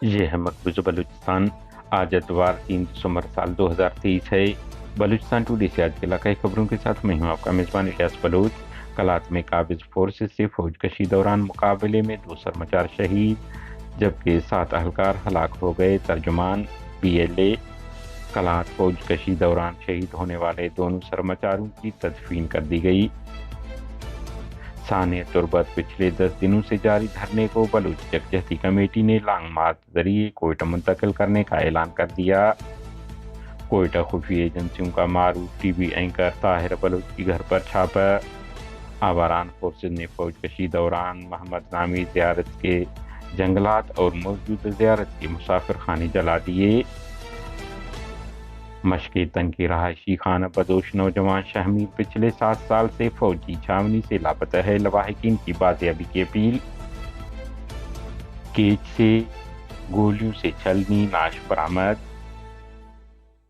یہ ہے مقبوض بلوچستان۔ آج اتوار 3 دسمبر سال 2023 ہے۔ بلوچستان ٹوڈے سے آج کے علاقائی خبروں کے ساتھ میں ہوں آپ کا میزبان الیاس بلوچ۔ کلات میں قابض فورسز سے فوج کشی دوران مقابلے میں 2 سرمچار شہید جبکہ 7 اہلکار ہلاک ہو گئے۔ ترجمان BLA۔ کلات فوج کشی دوران شہید ہونے والے دونوں سرمچاروں کی تدفین کر دی گئی۔ ثانیہ تربت پچھلے 10 دنوں سے جاری دھرنے کو بلوچ یکجہتی کمیٹی نے لانگ مارچ ذریعے کوئٹہ منتقل کرنے کا اعلان کر دیا۔ کوئٹہ خفیہ ایجنسیوں کا معروف TV اینکر طاہر بلوچ کے گھر پر چھاپا۔ آباران فورسز نے فوج کشی دوران محمد نامی زیارت کے جنگلات اور موجودہ زیارت کے مسافر خانے جلا دیے۔ مشق تنگ کے رہائشی خانہ بدوش نوجوان شہمیر پچھلے 7 سال سے فوجی چھاونی سے لاپتہ ہے۔ لواحقین کی بازیابی کی اپیل۔ کیچ سے گولیوں سے چھلنی نعش برآمد۔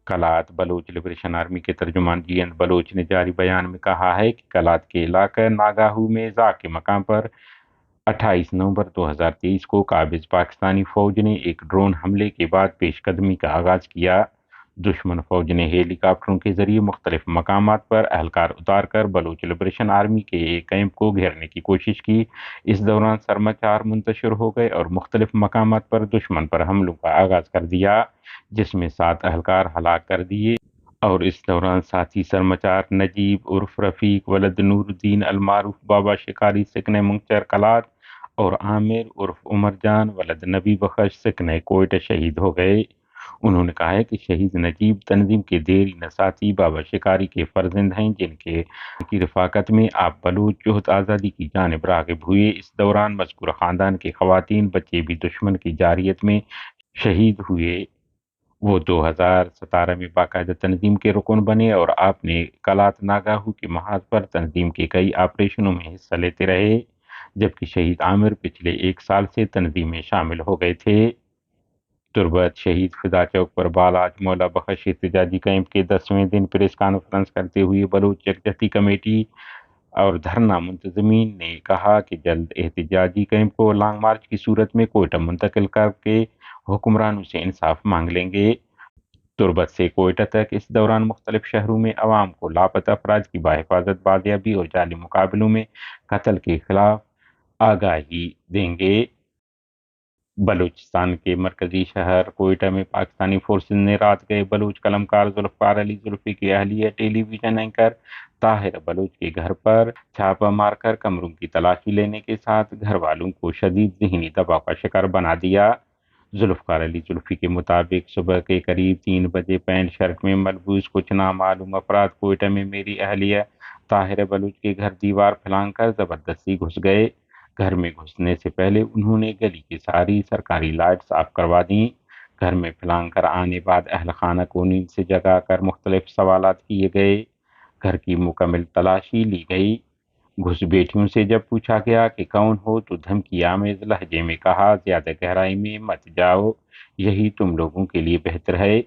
کلات بلوچ لبریشن آرمی کے ترجمان GN بلوچ نے جاری بیان میں کہا ہے کہ کلات کے علاقہ ناگاہو میں ذا کے مقام پر 28 نومبر 2023 کو قابض پاکستانی فوج نے ایک ڈرون حملے کے بعد پیش قدمی کا آغاز کیا۔ دشمن فوج نے ہیلی کاپٹروں کے ذریعے مختلف مقامات پر اہلکار اتار کر بلوچ لبریشن آرمی کے ایک کیمپ کو گھیرنے کی کوشش کی۔ اس دوران سرمچار منتشر ہو گئے اور مختلف مقامات پر دشمن پر حملوں کا آغاز کر دیا، جس میں 7 اہلکار ہلاک کر دیے اور اس دوران ساتھی سرمچار نجیب عرف رفیق ولد نور الدین المعروف بابا شکاری سکن منگچر کلات اور عامر عرف عمر جان ولد نبی بخش سکن کوئٹہ شہید ہو گئے۔ انہوں نے کہا ہے کہ شہید نجیب تنظیم کے دیرینہ ساتھی بابا شکاری کے فرزند ہیں، جن کی رفاقت میں آپ بلوچ جہد آزادی کی جانب راغب ہوئے۔ اس دوران مذکورہ خاندان کے خواتین بچے بھی دشمن کی جارحیت میں شہید ہوئے۔ وہ 2017 میں باقاعدہ تنظیم کے رکن بنے اور آپ نے کلات ناگاہو کے محاذ پر تنظیم کے کئی آپریشنوں میں حصہ لیتے رہے، جبکہ شہید عامر پچھلے 1 سال سے تنظیم میں شامل ہو گئے تھے۔ تربت شہید فدا چوک پر بالاج مولا بخش احتجاجی کیمپ کے 10ویں دن پریس کانفرنس کرتے ہوئے بلوچ یکجہتی کمیٹی اور دھرنا منتظمین نے کہا کہ جلد احتجاجی کیمپ کو لانگ مارچ کی صورت میں کوئٹہ منتقل کر کے حکمرانوں سے انصاف مانگ لیں گے۔ تربت سے کوئٹہ تک اس دوران مختلف شہروں میں عوام کو لاپتہ افراد کی بحفاظت بازیابی اور جعلی مقابلوں میں قتل کے خلاف آگاہی دیں گے۔ بلوچستان کے مرکزی شہر کوئٹہ میں پاکستانی فورسز نے رات گئے بلوچ قلمکار ذوالفقار علی زلفی کی اہلیہ ٹیلی ویژن اینکر طاہر بلوچ کے گھر پر چھاپہ مار کر کمروں کی تلاشی لینے کے ساتھ گھر والوں کو شدید ذہنی دباؤ کا شکار بنا دیا۔ ذوالفقار علی زلفی کے مطابق صبح کے قریب 3 بجے پینٹ شرٹ میں ملبوس کچھ نامعلوم افراد کوئٹہ میں میری اہلیہ طاہر بلوچ کے گھر دیوار پھلانگ کر زبردستی گھس گئے۔ گھر میں گھسنے سے پہلے انہوں نے گلی کی ساری سرکاری لائٹس آف کروا دیں۔ گھر میں پھلانگ کر آنے بعد اہل خانہ کو نیند سے جگا کر مختلف سوالات کیے گئے۔ گھر کی مکمل تلاشی لی گئی۔ گھس بیٹھیوں سے جب پوچھا گیا کہ کون ہو تو دھمکی آمیز لہجے میں کہا، زیادہ گہرائی میں مت جاؤ، یہی تم لوگوں کے لیے بہتر ہے۔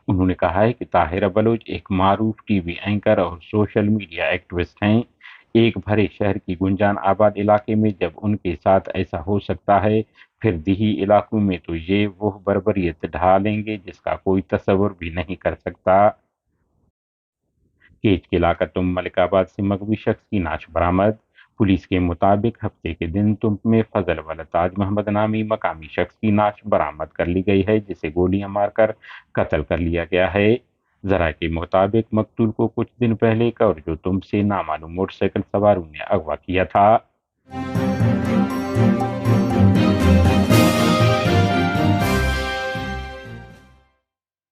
انہوں نے کہا ہے کہ طاہر بلوچ ایک معروف TV اینکر اور سوشل میڈیا ایکٹیوسٹ ہیں۔ ایک بھرے شہر کی گنجان آباد علاقے میں جب ان کے ساتھ ایسا ہو سکتا ہے، پھر دیہی علاقوں میں تو یہ وہ بربریت ڈھا لیں گے جس کا کوئی تصور بھی نہیں کر سکتا۔ کیچ کے علاقہ تم ملک آباد سے مغوی شخص کی نعش برآمد۔ پولیس کے مطابق ہفتے کے دن تم میں فضل ولد تاج محمد نامی مقامی شخص کی نعش برآمد کر لی گئی ہے، جسے گولیاں مار کر قتل کر لیا گیا ہے۔ ذرائع کے مطابق مقتول کو کچھ دن پہلے جو تم سے نامعلوم موٹر سائیکل سواروں نے اغوا کیا تھا۔